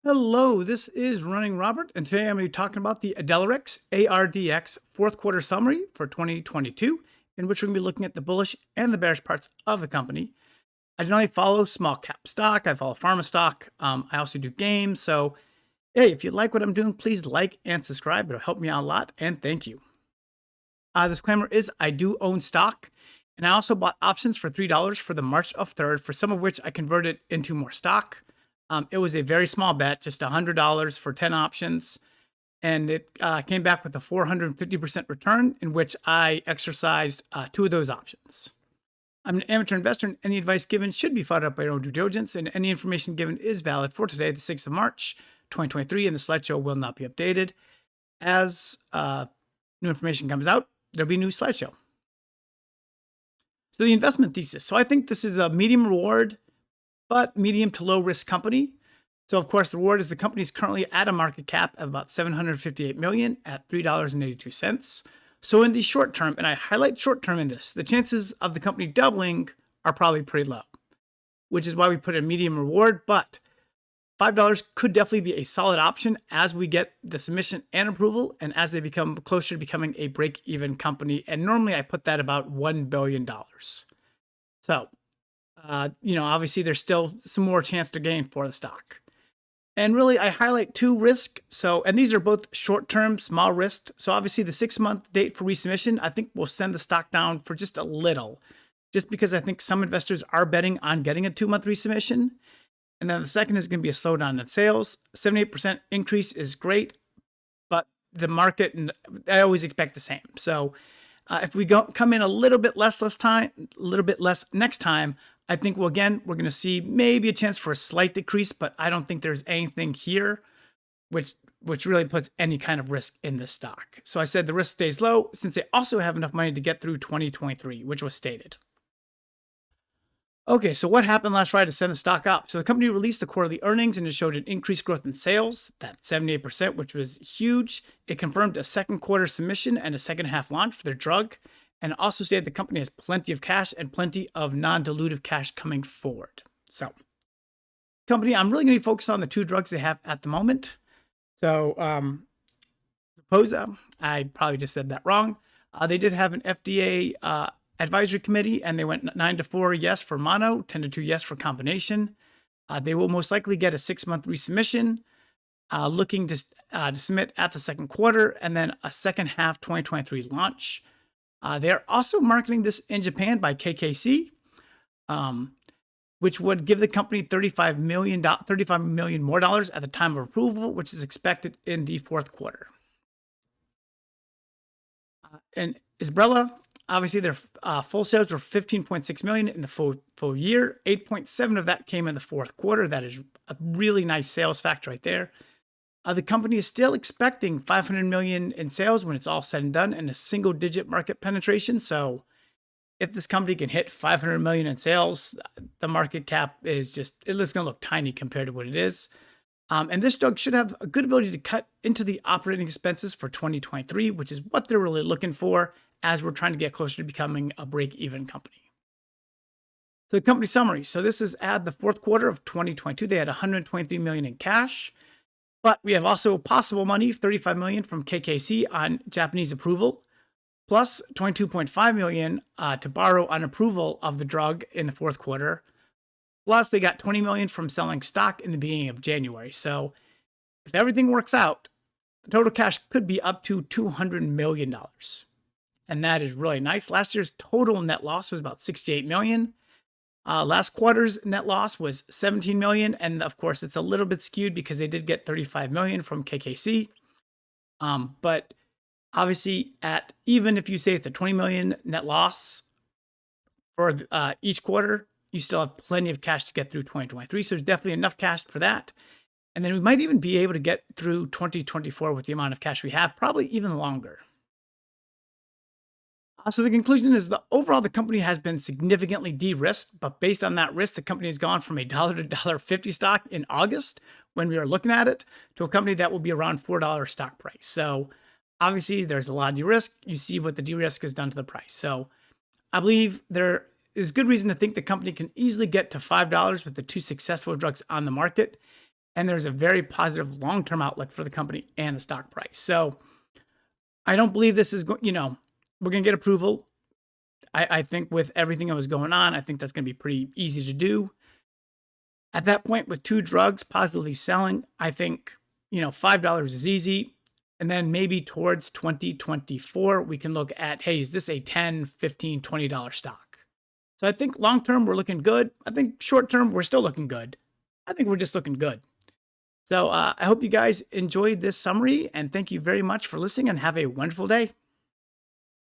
Hello, this is Running Robert, and today I'm going to be talking about the Ardelyx ARDX fourth quarter summary for 2022, in which we're going to be looking at the bullish and the bearish parts of the company. I generally follow small cap stock, I follow pharma stock, I also do games, so hey, if you like what I'm doing, please like and subscribe. It'll help me out a lot, and thank you. Disclaimer is I do own stock, and I also bought options for $3 for the March of 3rd, for some of which I converted into more stock. It was a very small bet, just $100 for 10 options, and it came back with a 450% return, in which I exercised 2 of those options. I'm an amateur investor, and any advice given should be followed up by your own due diligence, and any information given is valid for today, the 6th of March, 2023, and the slideshow will not be updated. As new information comes out, there'll be a new slideshow. So the investment thesis. So I think this is a medium reward, but medium to low risk company. So of course, the reward is the company is currently at a market cap of about $758 million at $3.82. So in the short term, and I highlight short term in this, the chances of the company doubling are probably pretty low, which is why we put a medium reward, but $5 could definitely be a solid option as we get the submission and approval, and as they become closer to becoming a break-even company. And normally I put that about $1 billion. So obviously there's still some more chance to gain for the stock. And really, I highlight 2 risks. And these are both short-term, small risk. So obviously the 6-month date for resubmission, I think will send the stock down for just a little, just because I think some investors are betting on getting a 2-month resubmission. And then the second is going to be a slowdown in sales. 78% increase is great, but the market, and I always expect the same. So if we come in a little bit less next time, I think we're going to see maybe a chance for a slight decrease, but I don't think there's anything here which really puts any kind of risk in this stock. So I said the risk stays low since they also have enough money to get through 2023, which was stated. Okay, so what happened last Friday to send the stock up? So the company released the quarterly earnings and it showed an increased growth in sales, that 78%, which was huge. It confirmed a second quarter submission and a second half launch for their drug, and also stated the company has plenty of cash and plenty of non-dilutive cash coming forward. So, company, I'm really going to focus on the 2 drugs they have at the moment. So, I probably just said that wrong. They did have an FDA advisory committee, and they went 9-4 yes for mono, 10-2 yes for combination. They will most likely get a 6-month resubmission, looking to submit at the second quarter, and then a second half 2023 launch. They're also marketing this in Japan by KKC, which would give the company $35 million more dollars at the time of approval, which is expected in the 4th quarter. And Isbrella, obviously their full sales were $15.6 million in the full year. 8.7 of that came in the 4th quarter. That is a really nice sales factor right there. The company is still expecting $500 million in sales when it's all said and done, and a single-digit market penetration. So if this company can hit $500 million in sales, the market cap is it's going to look tiny compared to what it is. And this drug should have a good ability to cut into the operating expenses for 2023, which is what they're really looking for as we're trying to get closer to becoming a break-even company. So the company summary. So this is at the 4th quarter of 2022. They had $123 million in cash. But we have also possible money, $35 million from KKC on Japanese approval, plus $22.5 million to borrow on approval of the drug in the 4th quarter. Plus, they got $20 million from selling stock in the beginning of January. So if everything works out, the total cash could be up to $200 million. And that is really nice. Last year's total net loss was about $68 million. Last quarter's net loss was $17 million, and of course it's a little bit skewed because they did get $35 million from KKC. But obviously, even if you say it's a $20 million net loss for each quarter, you still have plenty of cash to get through 2023. So there's definitely enough cash for that. And then we might even be able to get through 2024 with the amount of cash we have, probably even longer. So the conclusion is overall, the company has been significantly de-risked, but based on that risk, the company has gone from $1 to $1.50 stock in August when we were looking at it to a company that will be around $4 stock price. So obviously there's a lot of de-risk. You see what the de-risk has done to the price. So I believe there is good reason to think the company can easily get to $5 with the 2 successful drugs on the market. and there's a very positive long-term outlook for the company and the stock price. So I don't believe this is we're going to get approval. I think with everything that was going on, I think that's going to be pretty easy to do. At that point, with 2 drugs positively selling, I think, $5 is easy. And then maybe towards 2024, we can look at, hey, is this a $10, $15, $20 stock? So I think long-term, we're looking good. I think short-term, we're still looking good. I think we're just looking good. So I hope you guys enjoyed this summary, and thank you very much for listening, and have a wonderful day.